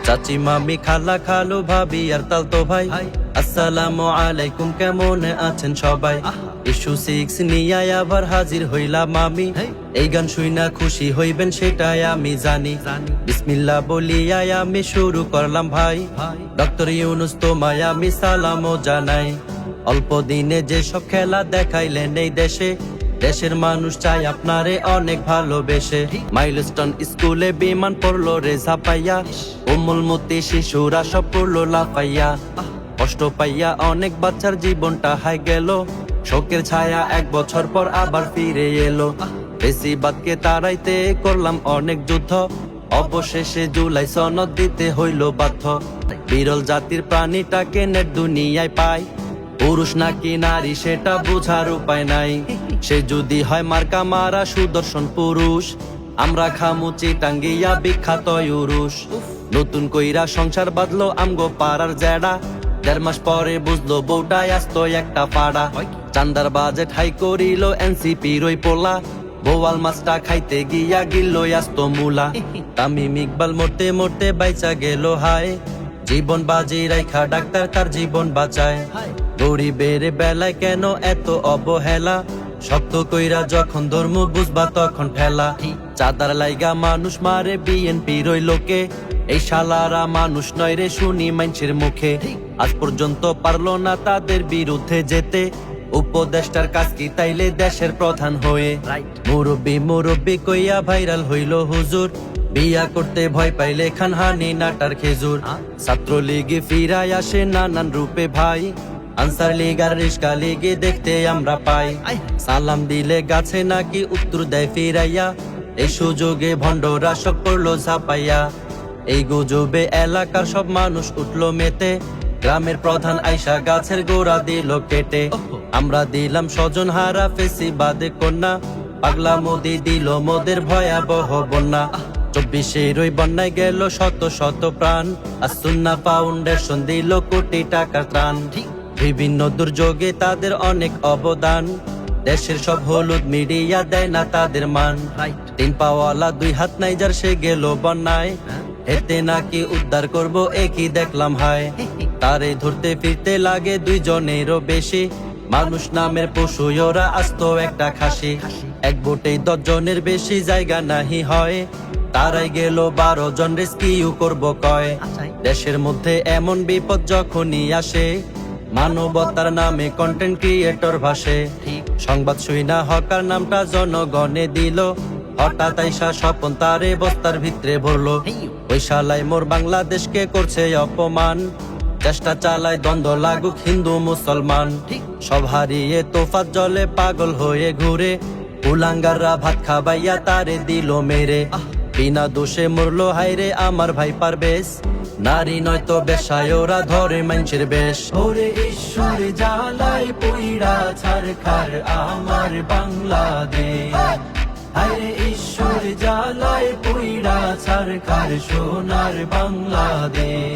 চাচি মামি খালা খালু ভাবি আর তালতো ভাই আসসালামু আলাইকুম, কেমন আছেন সবাই? ইস্যু 6 নিয়ে আবার হাজির হইলাম আমি। এই গান শুইনা খুশি হইবেন সেটাই আমি জানি। বিসমিল্লাহ বলিয়া আমি শুরু করলাম ভাই। ডক্টর ইউনূস তোমায় আমি সালামও জানাই। অল্প দিনে যেসব খেলা দেখাইলেন এই দেশে, দেশের মানুষ চাই আপনারে অনেক ভালোবেসে। মাইলস্টোন স্কুলে বিমান পড়লো রে ঝাপাইয়া, কোমলমতি শিশুরা সব পড়লো লাফাইয়া। কষ্ট পাইয়া অনেক বাচ্চার জীবনটা হাই গেল, শোকের ছায়া 1 বছর পর আবার ফিরে এলো। ফেসিবাদকে তাড়াইতে করলাম অনেক যুদ্ধ, অবশেষে জুলাই সনদ দিতে হইল বাধ্য। বিরল জাতির প্রাণীটাকে নেট দুনিয়ায় পাই, পুরুষ নাকি নারী সেটা বুঝার উপায় নাই। সে যদি হয় মার্কা মারা সুদর্শন পুরুষ, আমরা খামুচি টাঙ্গিয়া বিখ্যাত ইউরুষ। নতুন কইরা সংসার বাঁধলো আমগো পাড়ার জেডা, 1.5 মাস পরে বুঝলো বউটাই আসত একটা পাড়া। চান্দার বাজেট হাই করিল এনসিপির ওই পোলা, বোয়াল মাছটা খাইতে গিয়া গিল্লো আসত মূলা। তামিম ইকবাল মরতে মরতে বাইচা গেল হায়, জীবন বাজি রাইখা ডাক্তার তার জীবন বাঁচায়। গরিবের বেলায় কেন এত অবহেলা, শক্ত কইরা যখন ধর্ম বুঝবা তখন ঠেলা। চাঁদার লাইগা মানুষ মারে বিএনপির ওই লোকে, এই শালারা মানুষ নয় রে শুনি মানুষের মুখে। আজ পর্যন্ত পারলো না তাদের বিরুদ্ধে যেতে, উপদেষ্টার কাজ কি তাইলে দেশের প্রধান হয়ে। মুরব্বি মুরব্বি কইয়া ভাইরাল হইল হুজুর, বিয়া করতে ভয় পাইলে খান হানি নাটার খেজুর। ছাত্রলীগে ফিরায় আসে নানান রূপে ভাই, আনসার লীগ আর রিস্কা লীগে দেখতে আমরা পাই। সালাম দিলে গাছে নাকি উত্তর দেয় ফিরাইয়া, এই সুযোগে ভণ্ডরা সব পড়লো ঝাপাইয়া। এই গুজবে এলাকার সব মানুষ উঠলো মেতে, গ্রামের প্রধান আইসা গাছের গোড়া দিল কেটে। আমরা দিলাম স্বজন হারা ফেসিবাদে কন্যা, পাগলা মোদি দিল মোদের ভয়াবহ বন্যা। 24-এর ওই বন্যায় গেল শত শত প্রাণ, আর সুন্নাহ ফাউন্ডেশন দিল কোটি টাকার ত্রাণ। বিভিন্ন দুর্যোগে তাদের অনেক অবদান, দেশের সব হলুদ মিডিয়া দেয় না তাদের মান। 3 পাওয়ালা 2 হাত নাই যার সে গেল বন্যায়, এতে নাকি উদ্ধার করব একই দেখলাম হায়। তারে ধরতে ফিরতে লাগে 2 জনেরও বেশি, মানুষ নামের পশু ওরা আস্ত একটা খাসি। এক বোটেই 10 জনের বেশি জায়গা নাহি হয়, তারাই গেল 12 জন রেস্কিউ করব কয়। দেশের মধ্যে এমন বিপদ যখনই আসে, মানবতার নামে কন্টেন্ট ক্রিয়েটর ভাসে। সংবাদ শুইনা হকার নামটা জনগণে দিল, হঠাৎ আইসা স্বপন তারে বস্তার ভিতরে ভরলো। ওই শালাই মোর বাংলাদেশকে করছে অপমান, চেষ্টা চালায় দ্বন্দ্ব লাগুক হিন্দু মুসলমান। সব হারিয়ে তোফাত জলে পাগল হয়ে ঘুরে, কুলাঙ্গাররা ভাত খাবাইয়া তারে দিল মেরে। বিনা দোষে মরলো হাইরে আমার ভাই পারবেশ, নারী নয়তো বেশায় ওরা ধরে মানুষের বেশ। ওরে ঈশ্বর জ্বালায় পুইড়া ছারখার আমার বাংলাদেশ, হায়রে ঈশ্বর জ্বালায় পুইড়া ছারখার সোনার বাংলাদেশ।